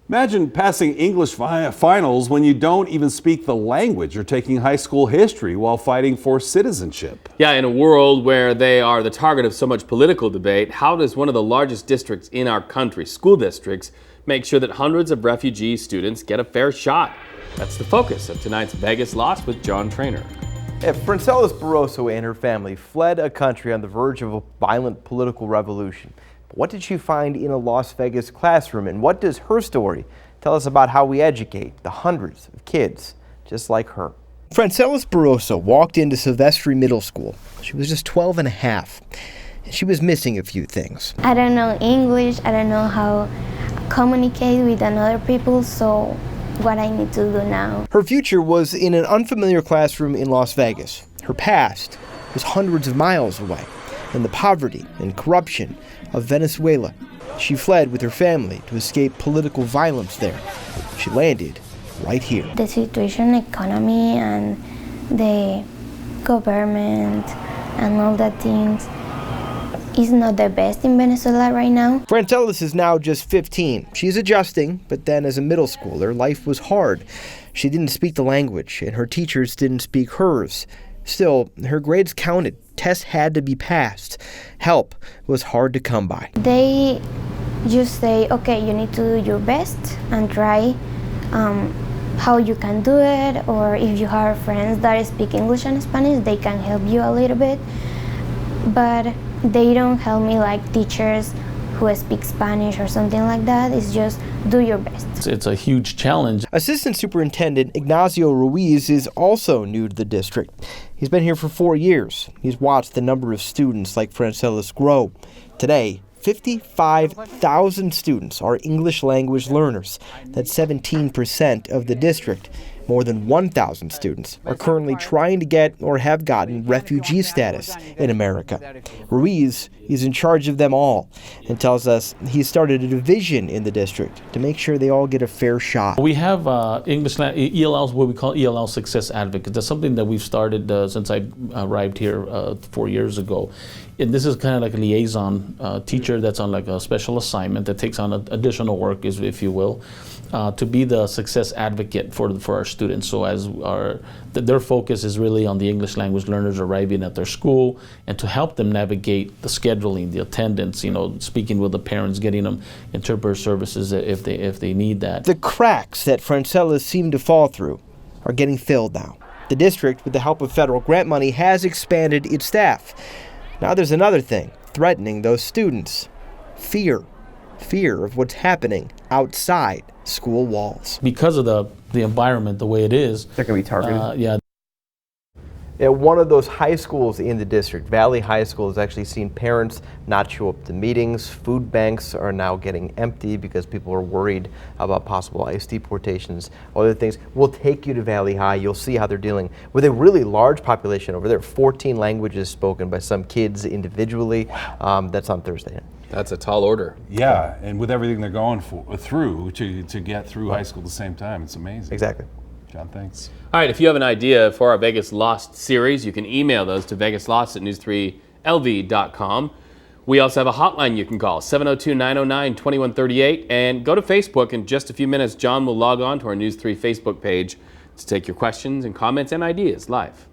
Imagine passing English finals when you don't even speak the language or taking high school history while fighting for citizenship. Yeah, in a world where they are the target of so much political debate, how does one of the largest districts in our country, school districts, make sure that hundreds of refugee students get a fair shot? That's the focus of tonight's Vegas Lost with John Trainer. Francelis Barroso and her family fled a country on the verge of a violent political revolution. But what did she find in a Las Vegas classroom, and what does her story tell us about how we educate the hundreds of kids just like her? Francelis Barroso walked into Silvestri Middle School. She was just 12 and a half. She was missing a few things. I don't know English, I don't know how to communicate with other people, so what I need to do now. Her future was in an unfamiliar classroom in Las Vegas. Her past was hundreds of miles away in the poverty and corruption of Venezuela. She fled with her family to escape political violence there. She landed right here. The situation, economy, and the government and all that things is not the best in Venezuela right now. Francelis is now just 15. She's adjusting, but then as a middle schooler, life was hard. She didn't speak the language, and her teachers didn't speak hers. Still, her grades counted. Tests had to be passed. Help was hard to come by. They just say, okay, you need to do your best and try how you can do it, or if you have friends that speak English and Spanish, they can help you a little bit. But they don't help me like teachers who speak Spanish or something like that. It's just do your best. It's a huge challenge. Assistant Superintendent Ignacio Ruiz is also new to the district. He's been here for 4 years. He's watched the number of students like Francelis grow. Today, 55,000 students are English language learners. That's 17% of the district. More than 1,000 students are currently trying to get or have gotten refugee status in America. Ruiz is in charge of them all and tells us he started a division in the district to make sure they all get a fair shot. We have English ELLs, what we call ELL Success Advocates. That's something that we've started since I arrived here 4 years ago. And this is kind of like a liaison teacher that's on like a special assignment that takes on additional work, if you will, to be the success advocate for our students. So as their focus is really on the English language learners arriving at their school, and to help them navigate the scheduling, the attendance, speaking with the parents, getting them interpreter services if they need that. The cracks that Francelis seemed to fall through are getting filled now. The district, with the help of federal grant money, has expanded its staff. Now there's another thing threatening those students. Fear of what's happening outside school walls. Because of the environment, the way it is, They're going to be targeted. Yeah. At one of those high schools in the district, Valley High School, has actually seen parents not show up to meetings. Food banks are now getting empty because people are worried about possible ICE deportations, other things. We'll take you to Valley High. You'll see how they're dealing with a really large population over there. 14 languages spoken by some kids individually. Wow. That's on Thursday. That's a tall order. Yeah, and with everything they're going through to get through high school at the same time, it's amazing. Exactly. John, thanks. All right, if you have an idea for our Vegas Lost series, you can email those to vegaslost@news3lv.com. We also have a hotline you can call, 702-909-2138, and go to Facebook. In just a few minutes, John will log on to our News 3 Facebook page to take your questions and comments and ideas live.